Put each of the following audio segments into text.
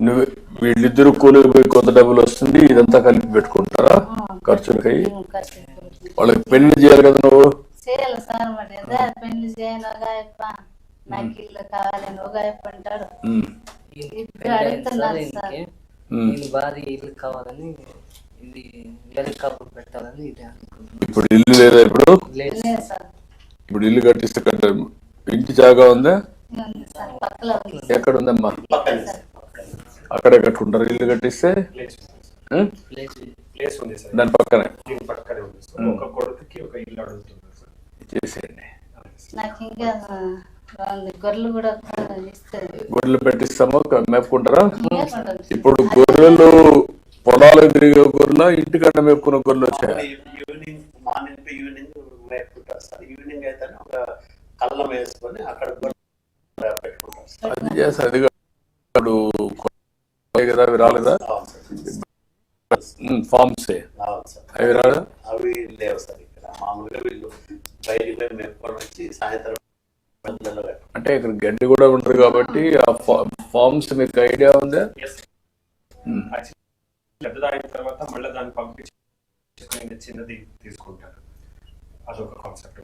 నువ్వు వీళ్ళిద్దరు కూలికి పోయి కొంత డబ్బులు వస్తుంది, ఇదంతా కలిపి పెట్టుకుంటారా ఖర్చులకై? వాళ్ళకి పెళ్లి చేయాలి కదా నువ్వు? చేయాలి సార్, మరి పెళ్లి చేయను నాకు ఇల్లు కావాలని ఒక అంటాడు. అడుగుతున్నారు సార్, భారీ ఇల్లు కావాలని, ఇది హెలికాప్టర్ పెట్టాలని ఇది అనుకుంటున్నాను. ఇప్పుడు ఇల్లు లేదా? ఇప్పుడు ఇల్లు కట్టిస్తే కట్టారు. ఇంటి జాగా ఉందా? ఎక్కడ ఉందమ్మా? అక్కడే కట్టుకుంటారు ఇల్లు కట్టిస్తే? దాని పక్కనే చేసేయండి. గొర్రెలు పెట్టిస్తామో మేపుకుంటారా? ఇప్పుడు గొర్రెలు పొలాలకు తిరిగే గొర్రెల, ఇంటికన్నా మేపుకున్న గొర్రెలు వచ్చాయి. మార్నింగ్ టు ఈవినింగ్ మేపుకుంటారు సార్. ఈవినింగ్ అయితే ఒక కళ్ళం వేసుకొని అక్కడ పెట్టుకుంటారు. అది చేస్తారు. అది కదా అవి రాలేదా? ఫార్మ్స్ అవి రాలేదా? అవి లేవు సార్ ఇక్కడ. మామూలుగా వీళ్ళు బయటికి పోయి మేపుకొని వచ్చి సాయంత్రం అంటే ఇక్కడ గడ్డి కూడా ఉంటారు కాబట్టి ఆ ఫార్మ్స్ మీకు ఐడియా ఉందా? పెద్దదైన తర్వాత మళ్ళీ దాన్ని పంపించి చిన్నది తీసుకుంటారు. అదొక కాన్సెప్ట్.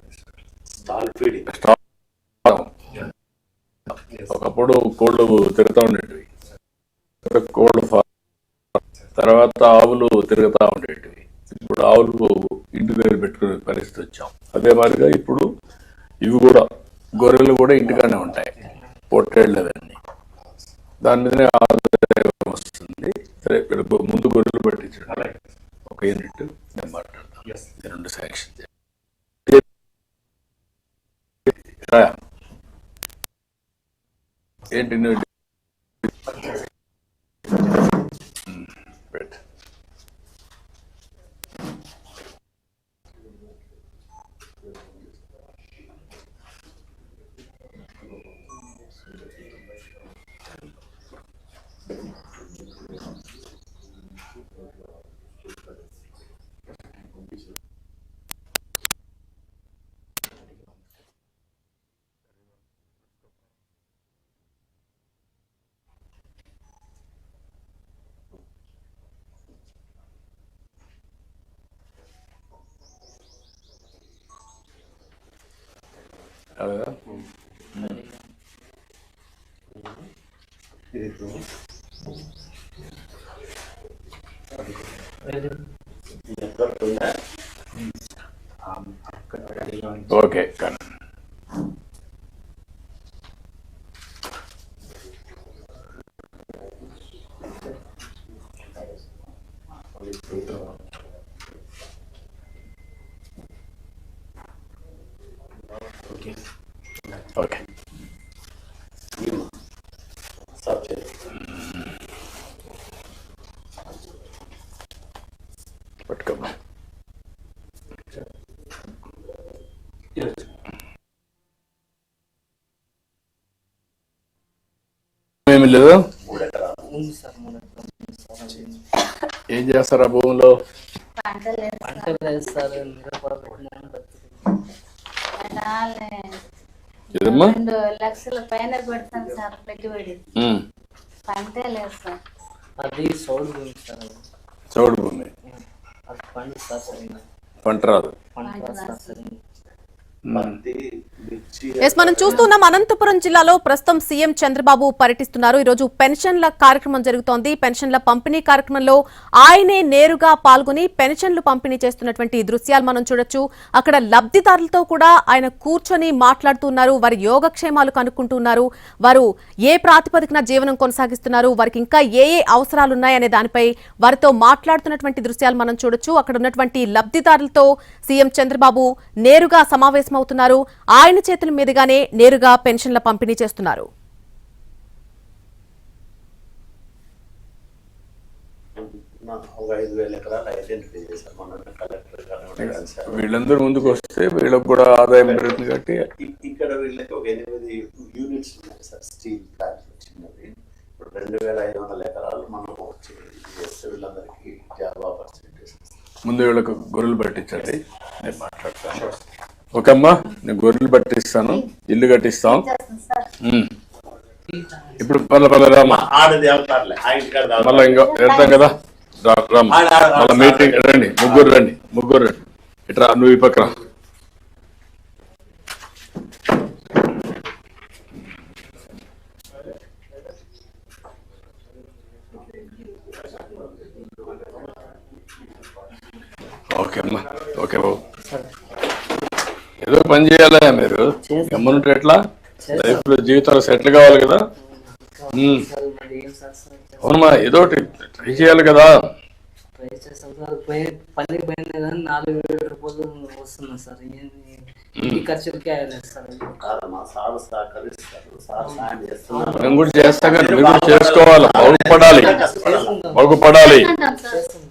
ఒకప్పుడు కోళ్ళు తిరుగుతూ ఉండేటివి, కోళ్ళ ఫార్మ్, తర్వాత ఆవులు తిరుగుతూ ఉండేటివి. ఇప్పుడు ఆవులు ఇంటి దగ్గర పెట్టుకునే పరిస్థితి వచ్చాం. అదే మాదిరిగా ఇప్పుడు ఇవి కూడా గొర్రెలు కూడా ఇంటికానే ఉంటాయి, పొట్టేళ్ళు అవన్నీ. దాని మీదనే ఆదాయం వస్తుంది. సరే, ముందు గొర్రెలు పట్టించండి ఒక యూనిట్, నేను మాట్లాడతాను. 2 శాంక్షన్ ఏంటి ఓకే. ఓకే, పట్టుకోమ్మా. ఏమి లేదు. ఏం చేస్తారు ఆ భూమిలో? పంటలు వేస్తారు. 2 లక్షల పైన పెడతాను సార్ పెట్టుబడి. పంటే లేదు సార్. అది చౌడు భూమి సార్. చౌడు భూమి అది పండిస్తారు సరిగ్గా, పంట రాదు. మనం చూస్తున్నాం అనంతపురం జిల్లాలో ప్రస్తుతం సీఎం చంద్రబాబు పర్యటిస్తున్నారు. ఈరోజు పెన్షన్ల కార్యక్రమం జరుగుతోంది. పెన్షన్ల పంపిణీ కార్యక్రమంలో ఆయనే నేరుగా పాల్గొని పెన్షన్లు పంపిణీ చేస్తున్నటువంటి దృశ్యాలు మనం చూడొచ్చు. అక్కడ లబ్ధిదారులతో కూడా ఆయన కూర్చొని మాట్లాడుతున్నారు. వారి యోగక్షేమాలు కనుక్కుంటున్నారు. వారు ఏ ప్రాతిపదికన జీవనం కొనసాగిస్తున్నారు, వారికి ఇంకా ఏ అవసరాలు ఉన్నాయనే దానిపై వారితో మాట్లాడుతున్నటువంటి దృశ్యాలు మనం చూడొచ్చు. అక్కడ ఉన్నటువంటి లబ్ధిదారులతో సీఎం చంద్రబాబు నేరుగా సమావేశమవుతున్నారు. ఆయన చేతుల మీదుగానే నేరుగా పెన్షన్ల పంపిణీ చేస్తున్నారు. వీళ్ళందరూ ముందుకు వస్తే వీళ్ళకి కూడా ఆదాయం పెరుగుతుంది. కాబట్టి ఇక్కడ వీళ్ళకి ఒక 8 యూనిట్స్ ఉన్నాయి సార్. స్టీల్ ప్లాంట్ వచ్చినది. ఇప్పుడు 2500 ఎకరాలు మనం చేస్తే వీళ్ళందరికీ జాబ్ ఆపర్చునిటీస్. ముందు వీళ్ళకు గొర్రెలు పట్టించండి, నేను మాట్లాడతాను. ఓకే అమ్మా, నేను గొర్రెలు పట్టిస్తాను, ఇల్లు కట్టిస్తాం. చేస్తాం సార్. ఇప్పుడు పల్ల రామ్మా, ఆడది వెళ్తారులే ఆ ఇంటికాడ మళ్ళీ ఇంకా వెళ్తాం కదా. రామ్మా, మళ్ళీ మీటింగ్ రండి, ముగ్గురు రండి. ఇట్రా, నువ్వు ఈ పక్కన. ఓకే అమ్మా, ఓకే బాబు. ఏదో పని చేయాలా మీరు, గమ్మునుంటే ఎట్లా? లైఫ్ లో జీవితంలో సెటిల్ కావాలి కదా. మరి ఏం సార్ అవునమ్మా, ఏదో ఒకటి ట్రై చేయాలి కదా. ట్రై చేస్తాం సార్. పని పోయినా కానీ 4,000 రూపాయలు వస్తున్నాయి సార్. ఈ ఖర్చులకే అయ్యలేదు సార్. కాదమ్మా, సార్ సహకరిస్తారు, సార్ సాయం చేస్తున్నారు. మేము కూడా చేస్తాం కానీ మీరు కూడా చేసుకోవాలి, బాగుపడాలి. చేసుకుంటాం సార్.